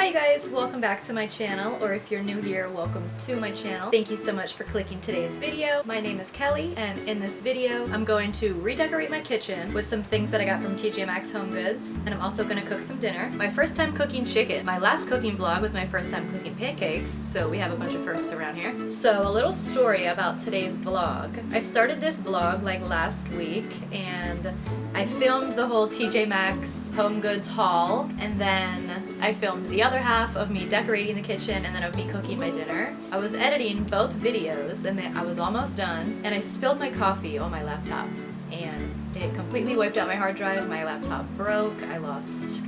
Hi guys, welcome back to my channel, or if you're new here, welcome to my channel. Thank you so much for clicking today's video. My name is Kelly, and in this video, I'm going to redecorate my kitchen with some things that I got from TJ Maxx Home Goods, and I'm also gonna cook some dinner. My first time cooking chicken. My last cooking vlog was my first time cooking pancakes, so we have a bunch of firsts around here. So a little story about today's vlog. I started this vlog like last week, and I filmed the whole TJ Maxx Home Goods haul, and then I filmed the other half of me decorating the kitchen and then of me cooking my dinner. I was editing both videos and then I was almost done, and I spilled my coffee on my laptop and it completely wiped out my hard drive. My laptop broke, I lost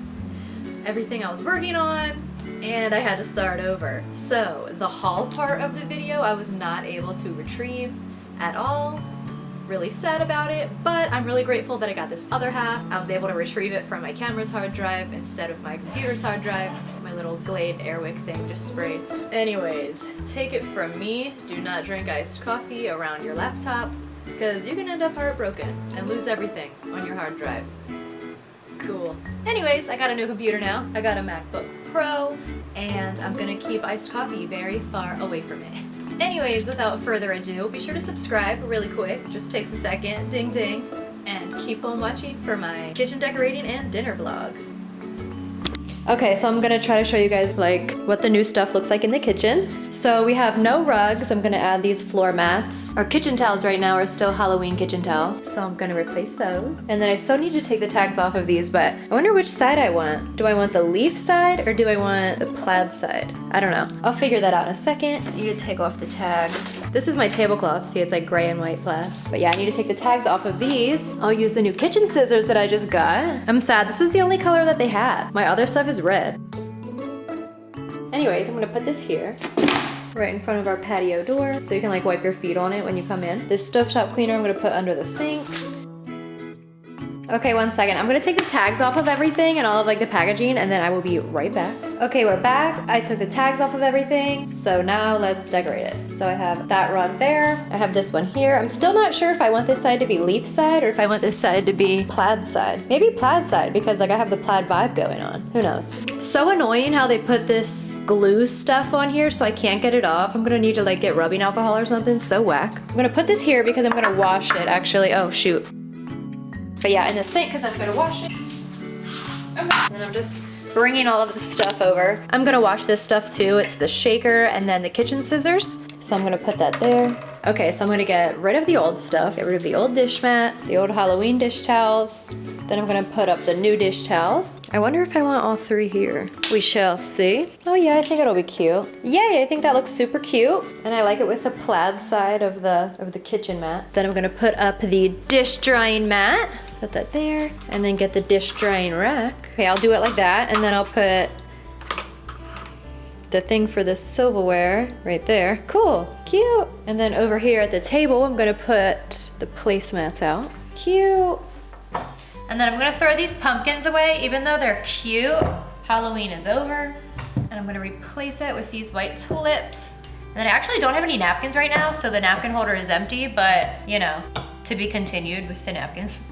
everything I was working on, and I had to start over. So the haul part of the video I was not able to retrieve at all. Really sad about it, but I'm really grateful that I got this other half. I was able to retrieve it from my camera's hard drive instead of my computer's hard drive. My little Glade Airwick thing just sprayed. Anyways, take it from me, do not drink iced coffee around your laptop, because you can end up heartbroken and lose everything on your hard drive. Cool. Anyways, I got a new computer now. I got a MacBook Pro, and I'm gonna keep iced coffee very far away from it. Anyways, without further ado, be sure to subscribe really quick, just takes a second, ding ding, and keep on watching for my kitchen decorating and dinner vlog. Okay, so I'm gonna try to show you guys like what the new stuff looks like in the kitchen. So we have no rugs. I'm gonna add these floor mats. Our kitchen towels right now are still Halloween kitchen towels, so I'm gonna replace those. And then I still need to take the tags off of these, but I wonder which side I want. Do I want the leaf side or do I want the plaid side? I don't know. I'll figure that out in a second. I need to take off the tags. This is my tablecloth. See, it's like gray and white plaid. But yeah, I need to take the tags off of these. I'll use the new kitchen scissors that I just got. I'm sad, this is the only color that they had. My other stuff is red. Anyways, I'm gonna put this here, right in front of our patio door, so you can like wipe your feet on it when you come in. This stovetop cleaner I'm gonna put under the sink. Okay, one second. I'm gonna take the tags off of everything and all of like the packaging, and then I will be right back. Okay, we're back. I took the tags off of everything, so now let's decorate it. So I have that rug there. I have this one here. I'm still not sure if I want this side to be leaf side or if I want this side to be plaid side. Maybe plaid side, because like I have the plaid vibe going on. Who knows? So annoying how they put this glue stuff on here so I can't get it off. I'm gonna need to like get rubbing alcohol or something. So whack. I'm gonna put this here because I'm gonna wash it actually. Oh shoot. But yeah, in the sink because I'm gonna wash it. Okay. And I'm just bringing all of the stuff over. I'm gonna wash this stuff too. It's the shaker and then the kitchen scissors. So I'm gonna put that there. Okay, so I'm gonna get rid of the old stuff, get rid of the old dish mat, the old Halloween dish towels. Then I'm gonna put up the new dish towels. I wonder if I want all three here. We shall see. Oh yeah, I think it'll be cute. Yay, I think that looks super cute. And I like it with the plaid side of the kitchen mat. Then I'm gonna put up the dish drying mat. Put that there, and then get the dish drying rack. Okay, I'll do it like that, and then I'll put the thing for the silverware right there. Cool, cute. And then over here at the table, I'm gonna put the placemats out. Cute. And then I'm gonna throw these pumpkins away, even though they're cute. Halloween is over. And I'm gonna replace it with these white tulips. And then I actually don't have any napkins right now, so the napkin holder is empty, but you know, to be continued with the napkins.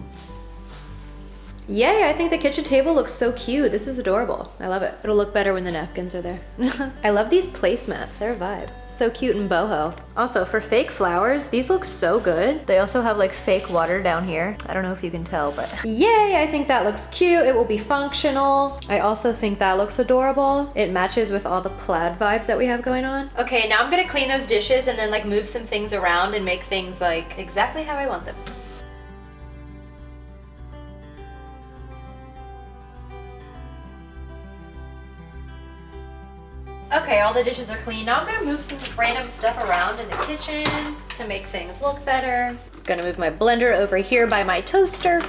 Yay, I think the kitchen table looks so cute. This is adorable. I love it. It'll look better when the napkins are there. I love these placemats. They're a vibe. So cute and boho. Also, for fake flowers, these look so good. They also have like fake water down here. I don't know if you can tell, but yay, I think that looks cute. It will be functional. I also think that looks adorable. It matches with all the plaid vibes that we have going on. Okay, now I'm gonna clean those dishes and then like move some things around and make things like exactly how I want them. Okay, all the dishes are clean. Now I'm gonna move some random stuff around in the kitchen to make things look better. I'm gonna move my blender over here by my toaster.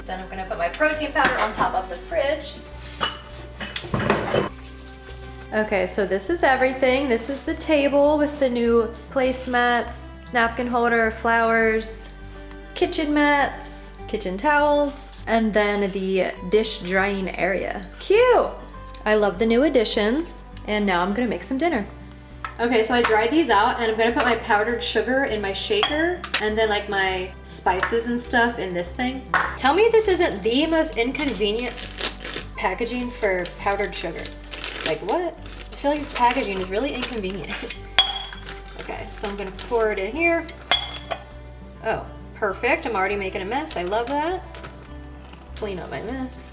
Then I'm gonna put my protein powder on top of the fridge. Okay, so this is everything. This is the table with the new placemats, napkin holder, flowers, kitchen mats, kitchen towels, and then the dish drying area. Cute! I love the new additions. And now I'm gonna make some dinner. Okay, so I dried these out and I'm gonna put my powdered sugar in my shaker and then like my spices and stuff in this thing. Tell me this isn't the most inconvenient packaging for powdered sugar. Like, what? I just feel like this packaging is really inconvenient. Okay, so I'm gonna pour it in here. Oh, perfect. I'm already making a mess. I love that. Clean up my mess.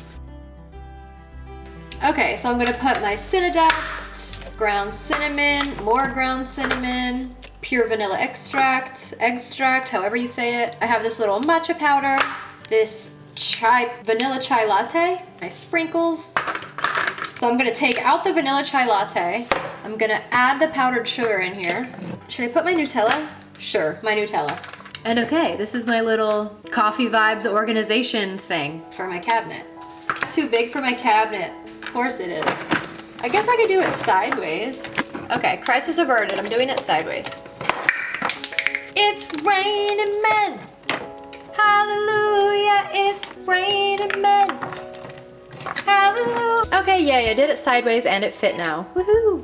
Okay, so I'm gonna put my Cinnadust, ground cinnamon, more ground cinnamon, pure vanilla extract, however you say it. I have this little matcha powder, this vanilla chai latte, my sprinkles. So I'm gonna take out the vanilla chai latte. I'm gonna add the powdered sugar in here. Should I put my Nutella? Sure, my Nutella. And okay, this is my little coffee vibes organization thing for my cabinet. It's too big for my cabinet. Of course it is. I guess I could do it sideways. Okay, crisis averted. I'm doing it sideways. It's raining men. Hallelujah, it's raining men. Hallelujah. Okay, yay, I did it sideways and it fit now. Woohoo.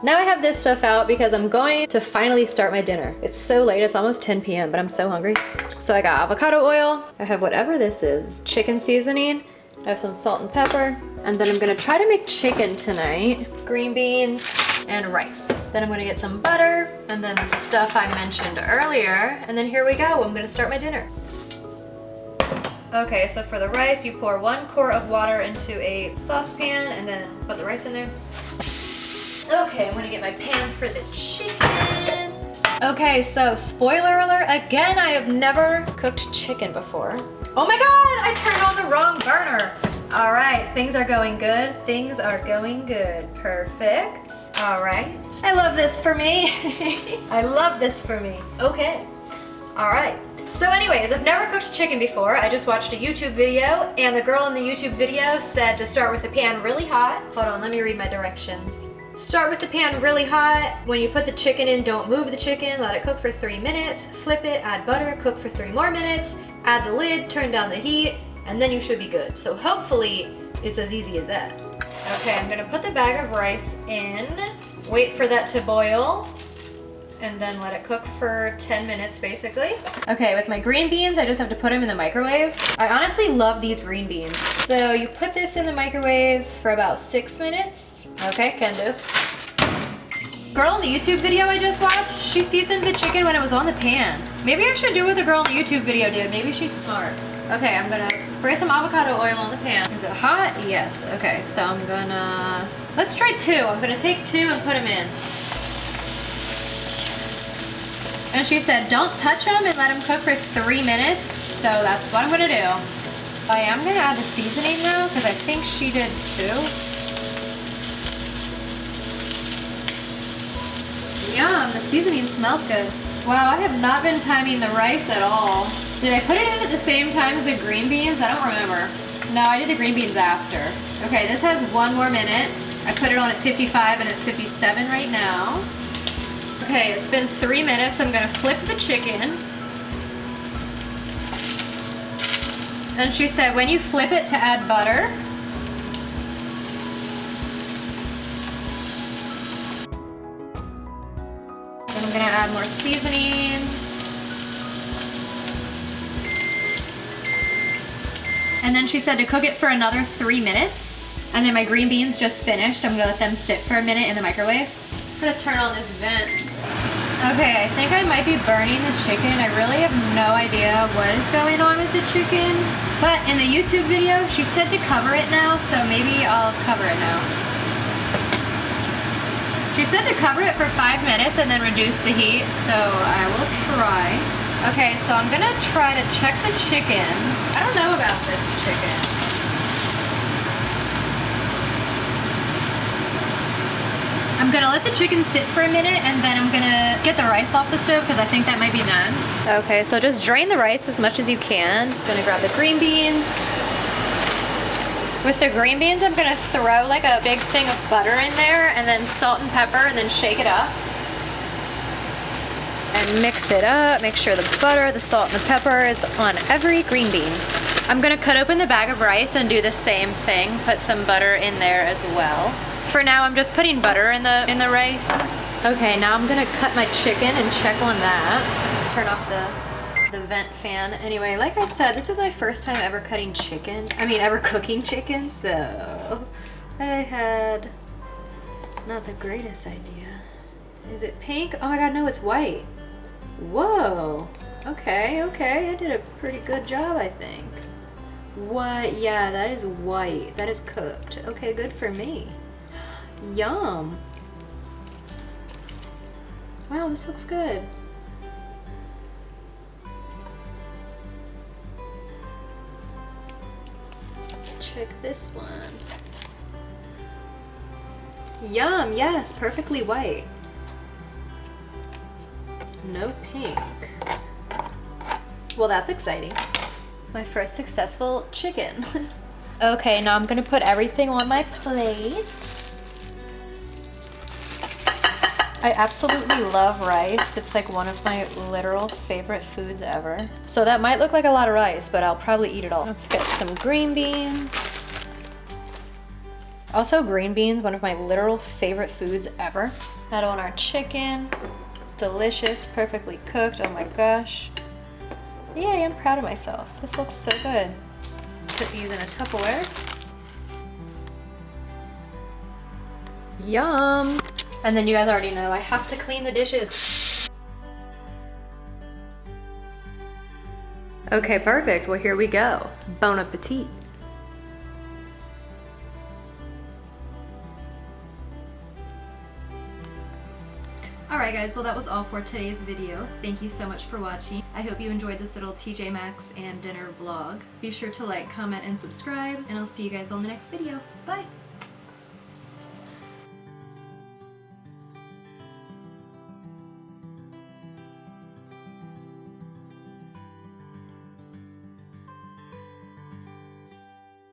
Now I have this stuff out because I'm going to finally start my dinner. It's so late, it's almost 10 p.m., but I'm so hungry. So I got avocado oil. I have whatever this is, chicken seasoning. I have some salt and pepper. And then I'm gonna try to make chicken tonight. Green beans and rice. Then I'm gonna get some butter and then the stuff I mentioned earlier. And then here we go, I'm gonna start my dinner. Okay, so for the rice, you pour 1 quart of water into a saucepan and then put the rice in there. Okay, I'm gonna get my pan for the chicken. Okay, so spoiler alert, again, I have never cooked chicken before. Oh my God, I turned on the wrong burner. All right, things are going good. Things are going good. Perfect. All right. I love this for me. I love this for me. Okay. All right. So anyways, I've never cooked chicken before. I just watched a YouTube video and the girl in the YouTube video said to start with the pan really hot. Hold on, let me read my directions. Start with the pan really hot. When you put the chicken in, don't move the chicken. Let it cook for 3 minutes. Flip it, add butter, cook for 3 more minutes. Add the lid, turn down the heat, and then you should be good. So hopefully it's as easy as that. Okay, I'm gonna put the bag of rice in, wait for that to boil, and then let it cook for 10 minutes basically. Okay, with my green beans, I just have to put them in the microwave. I honestly love these green beans. So you put this in the microwave for about 6 minutes. Okay, can do. Girl in the YouTube video I just watched, she seasoned the chicken when it was on the pan. Maybe I should do what the girl in the YouTube video did. Maybe she's smart. Okay, I'm gonna spray some avocado oil on the pan. Is it hot? Yes. Okay, so I'm gonna... Let's try 2. I'm gonna take 2 and put them in. And she said, don't touch them and let them cook for 3 minutes. So that's what I'm gonna do. I am gonna add the seasoning now because I think she did too. Yum, the seasoning smells good. Wow, I have not been timing the rice at all. Did I put it in at the same time as the green beans? I don't remember. No, I did the green beans after. Okay, this has 1 more minute. I put it on at 55 and it's 57 right now. Okay, it's been 3 minutes. I'm gonna flip the chicken. And she said when you flip it to add butter. Then I'm gonna add more seasoning. And then she said to cook it for another 3 minutes. And then my green beans just finished. I'm gonna let them sit for a minute in the microwave. I'm gonna turn on this vent. Okay, I think I might be burning the chicken. I really have no idea what is going on with the chicken. But in the YouTube video, she said to cover it now, so maybe I'll cover it now. She said to cover it for 5 minutes and then reduce the heat, so I will try. Okay, so I'm gonna try to check the chicken. I don't know about this chicken. I'm gonna let the chicken sit for a minute and then I'm gonna get the rice off the stove because I think that might be done. Okay, so just drain the rice as much as you can. I'm gonna grab the green beans. With the green beans, I'm gonna throw like a big thing of butter in there and then salt and pepper and then shake it up. And mix it up, make sure the butter, the salt, and the pepper is on every green bean. I'm gonna cut open the bag of rice and do the same thing, put some butter in there as well. For now, I'm just putting butter in the rice. Okay, now I'm gonna cut my chicken and check on that. Turn off the vent fan. Anyway, like I said, this is my first time ever cutting chicken. I mean, ever cooking chicken, so I had not the greatest idea. Is it pink? Oh my god, no, it's white. Whoa. Okay, okay, I did a pretty good job, I think. What? Yeah, that is white. That is cooked. Okay, good for me. Yum. Wow, this looks good. Let's check this one. Yum, yes, perfectly white. No pink. Well, that's exciting. My first successful chicken. Okay, now I'm gonna put everything on my plate. I absolutely love rice. It's like one of my literal favorite foods ever. So that might look like a lot of rice, but I'll probably eat it all. Let's get some green beans. Also, green beans, one of my literal favorite foods ever. Add on our chicken. Delicious, perfectly cooked, oh my gosh. Yay, I'm proud of myself. This looks so good. Put these in a Tupperware. Yum! And then you guys already know I have to clean the dishes. Okay, perfect. Well, here we go. Bon appetit. Alright guys, well that was all for today's video. Thank you so much for watching. I hope you enjoyed this little TJ Maxx and dinner vlog. Be sure to like, comment, and subscribe, and I'll see you guys on the next video. Bye!